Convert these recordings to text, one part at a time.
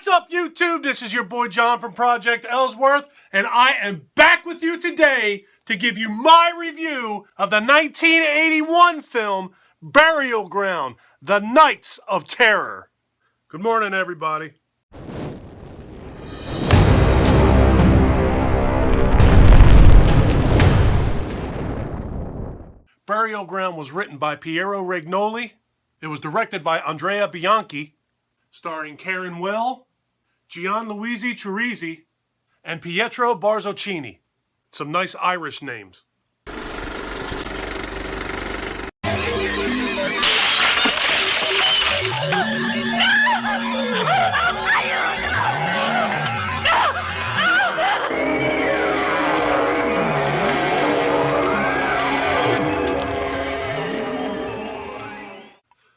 What's up, YouTube? This is your boy John from Project Ellsworth, and I am back with you today to give you my review of the 1981 film Burial Ground, The Nights of Terror. Good morning, everybody. Burial Ground was written by Piero Regnoli. It was directed by Andrea Bianchi, starring Karen Will, Gianluigi Chirizi, and Pietro Barzoccini. Some nice Irish names.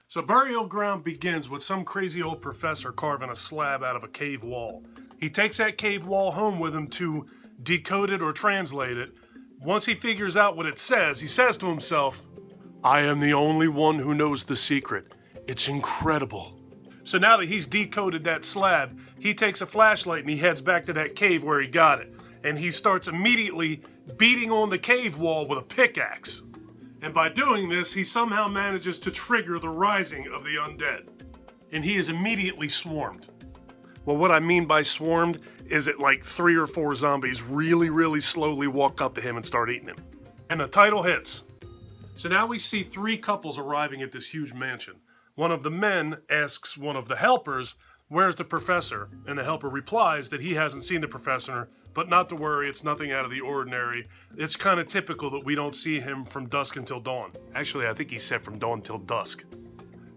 So Burial Ground begins with some crazy old professor carving a slab out of a cave wall. He takes that cave wall home with him to decode it or translate it. Once he figures out what it says, he says to himself, "I am the only one who knows the secret. It's incredible." So now that he's decoded that slab, he takes a flashlight and he heads back to that cave where he got it. And he starts immediately beating on the cave wall with a pickaxe. And by doing this, he somehow manages to trigger the rising of the undead. And he is immediately swarmed. Well, what I mean by swarmed is that like 3 or 4 zombies really slowly walk up to him and start eating him. And the title hits. So now we see 3 couples arriving at this huge mansion. One of the men asks one of the helpers, "Where's the professor?" And the helper replies that he hasn't seen the professor, but not to worry, it's nothing out of the ordinary. It's kind of typical that we don't see him from dusk until dawn. Actually, I think he said from dawn till dusk.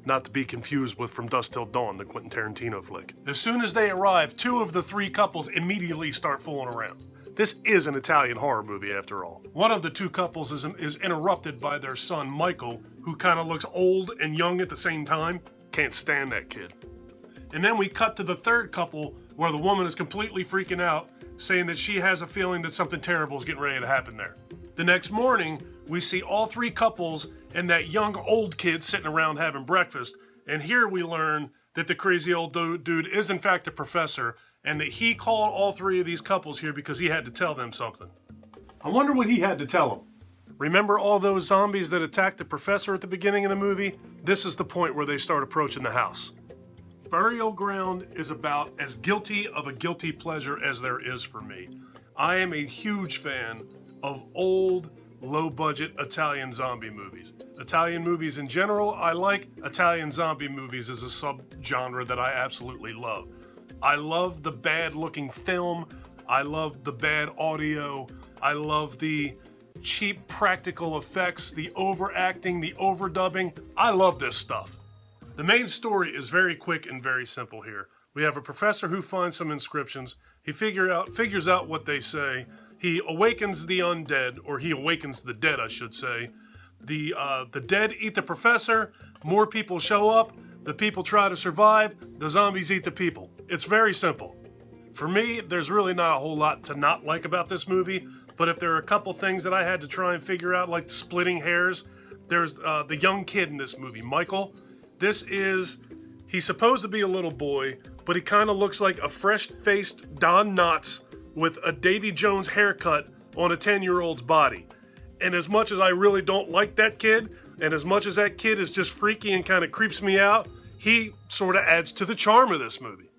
Not to be confused with From Dusk Till Dawn, the Quentin Tarantino flick. As soon as they arrive, 2 of the 3 couples immediately start fooling around. This is an Italian horror movie after all. One of the 2 couples is interrupted by their son, Michael, who kind of looks old and young at the same time. Can't stand that kid. And then we cut to the 3rd couple where the woman is completely freaking out, saying that she has a feeling that something terrible is getting ready to happen there. The next morning, we see all 3 couples and that young old kid sitting around having breakfast. And here we learn that the crazy old dude is in fact a professor, and that he called all 3 of these couples here because he had to tell them something. I wonder what he had to tell them. Remember all those zombies that attacked the professor at the beginning of the movie? This is the point where they start approaching the house. Burial Ground is about as guilty of a guilty pleasure as there is for me. I am a huge fan of old, low-budget Italian zombie movies. Italian movies in general, I like. Italian zombie movies is a subgenre that I absolutely love. I love the bad-looking film. I love the bad audio. I love the cheap practical effects, the overacting, the overdubbing. I love this stuff. The main story is very quick and very simple here. We have a professor who finds some inscriptions. He figures out what they say. He awakens the undead, or he awakens the dead, I should say. The dead eat the professor. More people show up. The people try to survive. The zombies eat the people. It's very simple. For me, there's really not a whole lot to not like about this movie. But if there are a couple things that I had to try and figure out, like splitting hairs, there's the young kid in this movie, Michael. He's supposed to be a little boy, but he kind of looks like a fresh-faced Don Knotts with a Davy Jones haircut on a 10-year-old's body. And as much as I really don't like that kid, and as much as that kid is just freaky and kind of creeps me out, he sort of adds to the charm of this movie.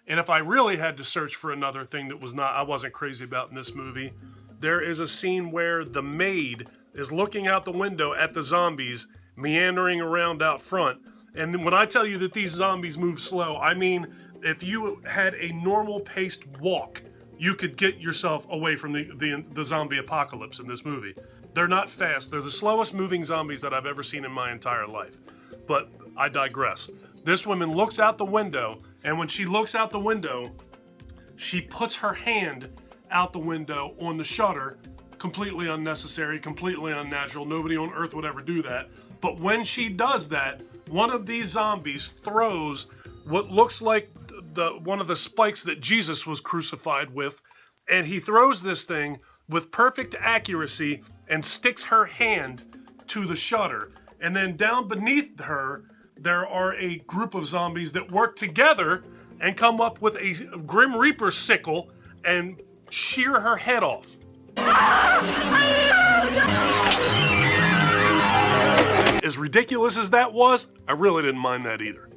And if I really had to search for another thing that I wasn't crazy about in this movie, there is a scene where the maid is looking out the window at the zombies meandering around out front. And when I tell you that these zombies move slow, I mean if you had a normal paced walk, you could get yourself away from the zombie apocalypse in this movie. They're not fast. They're the slowest moving zombies that I've ever seen in my entire life. But I digress. This woman looks out the window, and when she looks out the window, she puts her hand out the window on the shutter. Completely unnecessary, completely unnatural. Nobody on earth would ever do that. But when she does that, one of these zombies throws what looks like one of the spikes that Jesus was crucified with, and he throws this thing with perfect accuracy and sticks her hand to the shutter. And then down beneath her, there are a group of zombies that work together and come up with a Grim Reaper sickle and shear her head off. As ridiculous as that was, I really didn't mind that either.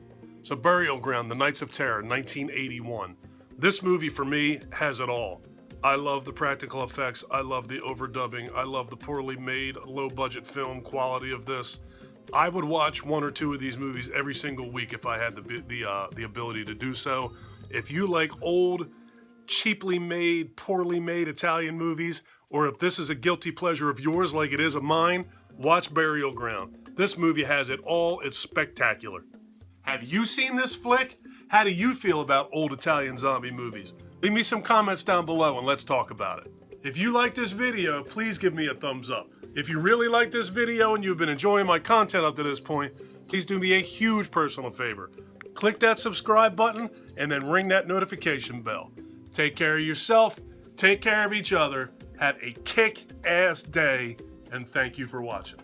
So Burial Ground, The Nights of Terror, 1981. This movie for me has it all. I love the practical effects, I love the overdubbing, I love the poorly made, low budget film quality of this. I would watch one or two of these movies every single week if I had the ability to do so. If you like old, cheaply made, poorly made Italian movies, or if this is a guilty pleasure of yours like it is of mine, watch Burial Ground. This movie has it all, it's spectacular. Have you seen this flick? How do you feel about old Italian zombie movies? Leave me some comments down below and let's talk about it. If you like this video, please give me a thumbs up. If you really like this video and you've been enjoying my content up to this point, please do me a huge personal favor. Click that subscribe button and then ring that notification bell. Take care of yourself, take care of each other, have a kick-ass day, and thank you for watching.